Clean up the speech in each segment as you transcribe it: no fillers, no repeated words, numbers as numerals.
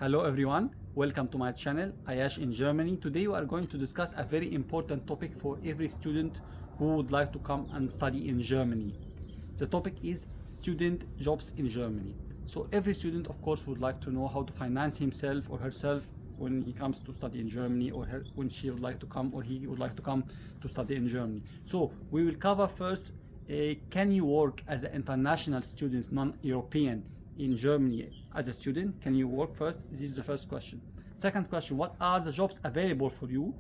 Hello everyone, welcome to my channel Ayash in Germany. Today we are going to discuss a very important topic for every student who would like to come and study in Germany. The topic is student jobs in Germany. So every student of course would like to know how to finance himself or herself when he comes to study in Germany, or when she would like to come or he would like to come to study in Germany. So we will cover first, can you work as an international student, non-European, in Germany as a student? Can you work first? This is the first question. Second question, what are the jobs available for you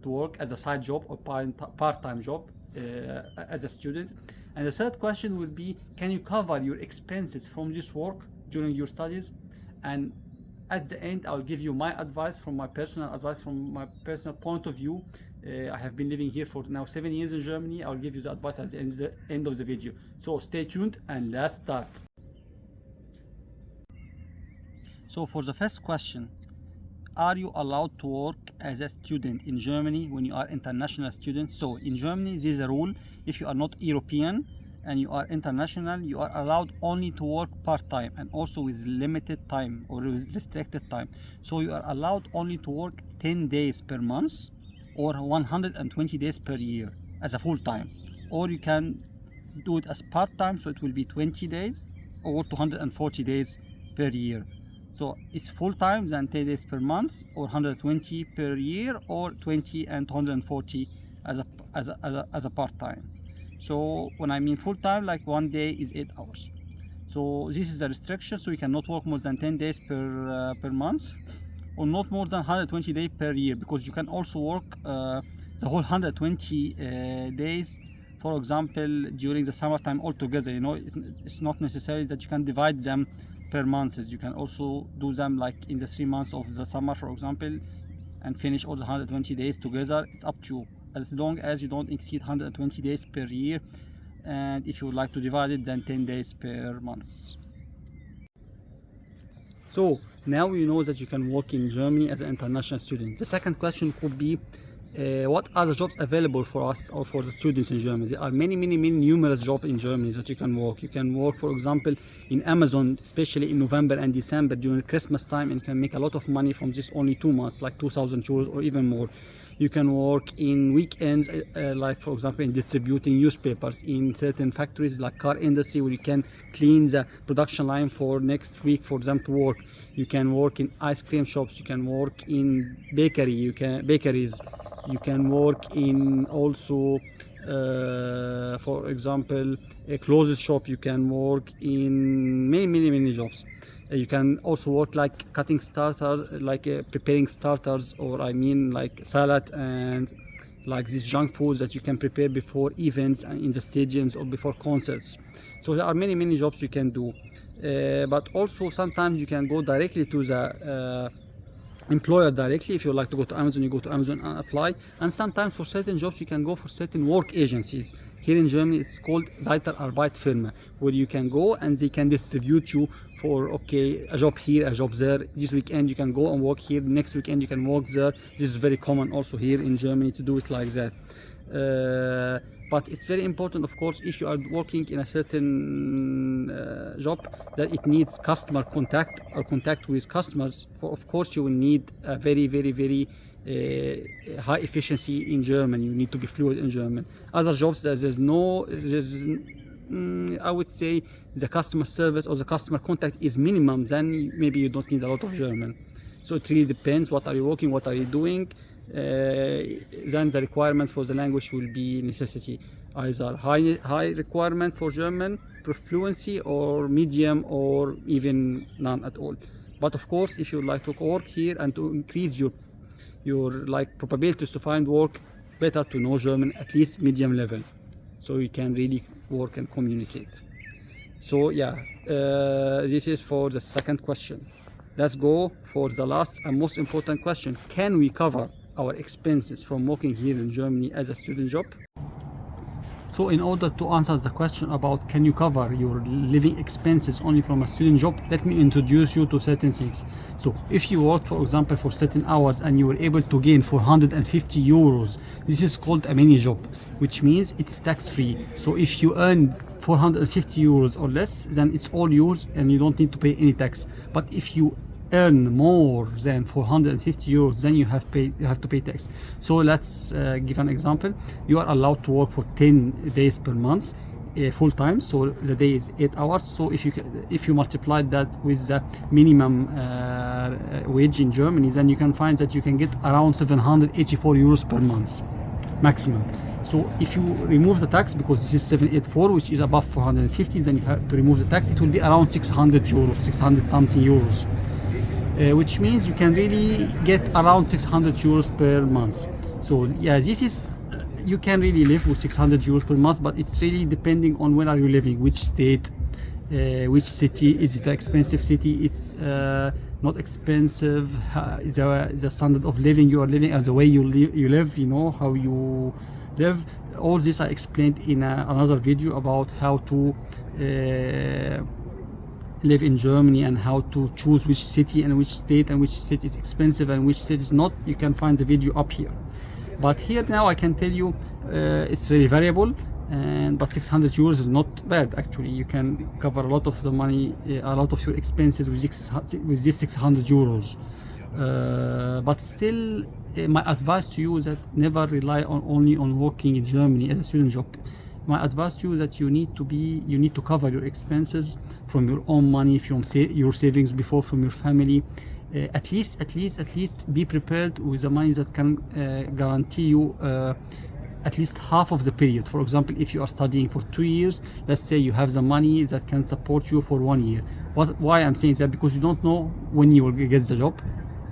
to work as a side job or part-time job as a student? And the third question will be, can you cover your expenses from this work during your studies? And at the end, I'll give you my advice, from my personal point of view. I have been living here for now 7 years in Germany. I'll give you the advice at the end of the video. So stay tuned and let's start. So for the first question, are you allowed to work as a student in Germany when you are international student? So in Germany, there is a rule: if you are not European and you are international, you are allowed only to work part-time and also with limited time or with restricted time. So you are allowed only to work 10 days per month or 120 days per year as a full-time. Or you can do it as part-time, so it will be 20 days or 240 days per year. So it's full-time, then 10 days per month, or 120 per year, or 20 and 140 as a part-time. So when I mean full-time, like 1 day is 8 hours. So this is a restriction, so you cannot work more than 10 days per month, or not more than 120 days per year, because you can also work the whole 120 days, for example, during the summertime altogether. You know, it's not necessary that you can divide them per month. You can also do them like in the 3 months of the summer, for example, and finish all the 120 days together. It's up to you, as long as you don't exceed 120 days per year. And if you would like to divide it, then 10 days per month. So now you know that you can work in Germany as an international student. The second question could be, what are the jobs available for us or for the students in Germany? There are many numerous jobs in Germany that you can work. You can work, for example, in Amazon, especially in November and December during Christmas time, and can make a lot of money from this only 2 months, like 2,000 euros or even more. You can work in weekends, like for example in distributing newspapers in certain factories like car industry, where you can clean the production line for next week for them to work. You can work in ice cream shops. You can work in bakeries. You can work in also, for example, a clothes shop. You can work in many jobs. You can also work like cutting starters, like preparing starters, or I mean like salad and like these junk foods that you can prepare before events and in the stadiums or before concerts. So there are many jobs you can do, but also sometimes you can go directly to the employer directly. If you like to go to Amazon, you go to Amazon and apply. And sometimes for certain jobs you can go for certain work agencies. Here in Germany it's called Zeitarbeitsfirma, where you can go and they can distribute you for, okay, a job here, a job there. This weekend you can go and work here, next weekend you can work there. This is very common also here in Germany to do it like that. But it's very important, of course, if you are working in a certain job that it needs customer contact or contact with customers. Of course, you will need a very high efficiency in German. You need to be fluent in German. Other jobs, I would say the customer service or the customer contact is minimum, then maybe you don't need a lot of German. So it really depends. What are you working? What are you doing? Then the requirement for the language will be necessity, either high requirement for German for fluency, or medium, or even none at all. But of course, if you like to work here and to increase your like probabilities to find work, better to know German at least medium level, so you can really work and communicate. So yeah, this is for the second question. Let's go for the last and most important question: can we cover our expenses from working here in Germany as a student job? So in order to answer the question about can you cover your living expenses only from a student job, let me introduce you to certain things. So if you work, for example, for certain hours and you were able to gain 450 euros, this is called a mini job, which means it's tax free. So if you earn 450 euros or less, then it's all yours and you don't need to pay any tax. But if you earn more than 450 euros, then you have to pay tax. So let's give an example. You are allowed to work for 10 days per month, full time, so the day is 8 hours. So if you multiply that with the minimum wage in Germany, then you can find that you can get around 784 euros per month maximum. So if you remove the tax, because this is 784, which is above 450, then you have to remove the tax, it will be around 600 euros, 600 something euros, which means you can really get around 600 euros per month. So yeah, this is, you can really live with 600 euros per month, but it's really depending on where are you living, which state, which city. Is it an expensive city? It's not expensive. The standard of living you are living, and the way you live, you know, how you live. All this I explained in another video about how to live in Germany and how to choose which city and which state, and which city is expensive and which city is not. You can find the video up here. But here now I can tell you it's really variable, but 600 euros is not bad actually. You can cover a lot of the money, a lot of your expenses with this 600 euros. But still, my advice to you is that never rely only on working in Germany as a student job. My advice to you is that you need to cover your expenses from your own money, from your savings before, from your family. At least be prepared with the money that can guarantee you at least half of the period. For example, if you are studying for 2 years, let's say you have the money that can support you for 1 year. Why I'm saying that? Because you don't know when you will get the job,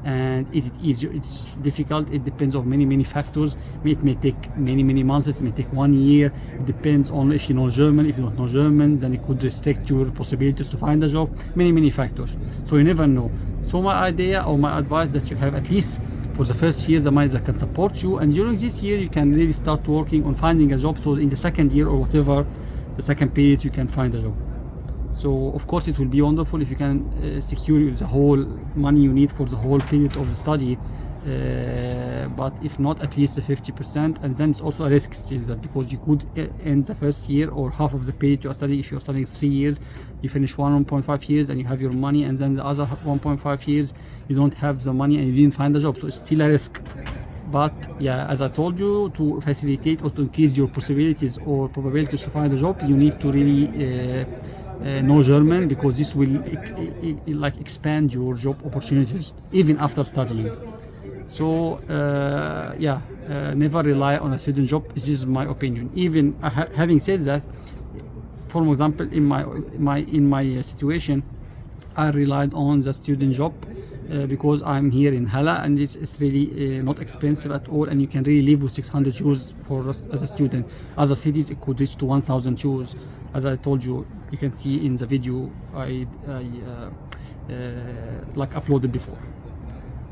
and is it easier, it's difficult, it depends on many factors. It may take many months, it may take 1 year. It depends on if you know German. If you don't know German, then it could restrict your possibilities to find a job. Many factors, so you never know. So my idea or my advice that you have at least for the first year the money that can support you, and during this year you can really start working on finding a job, so in the second year or whatever, the second period, you can find a job. So of course it will be wonderful if you can secure the whole money you need for the whole period of the study, but if not, at least the 50%. And then it's also a risk still, that because you could end the first year or half of the period you are studying. If you're studying 3 years, you finish 1.5 years and you have your money, and then the other 1.5 years you don't have the money and you didn't find a job, so it's still a risk. But yeah, as I told you, to facilitate or to increase your possibilities or probabilities to find a job, you need to really know German, because this will like expand your job opportunities even after studying. So yeah, never rely on a student job. This is my opinion. Even having said that, for example, in my situation, I relied on the student job because I'm here in Hala, and it's really not expensive at all, and you can really live with 600 euros as a student. Other cities it could reach to 1,000 euros. As I told you, you can see in the video I like uploaded before.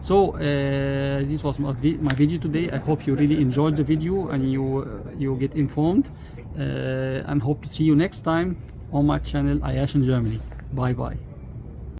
So this was my video today. I hope you really enjoyed the video and you get informed, and hope to see you next time on my channel Ayash in Germany. Bye bye.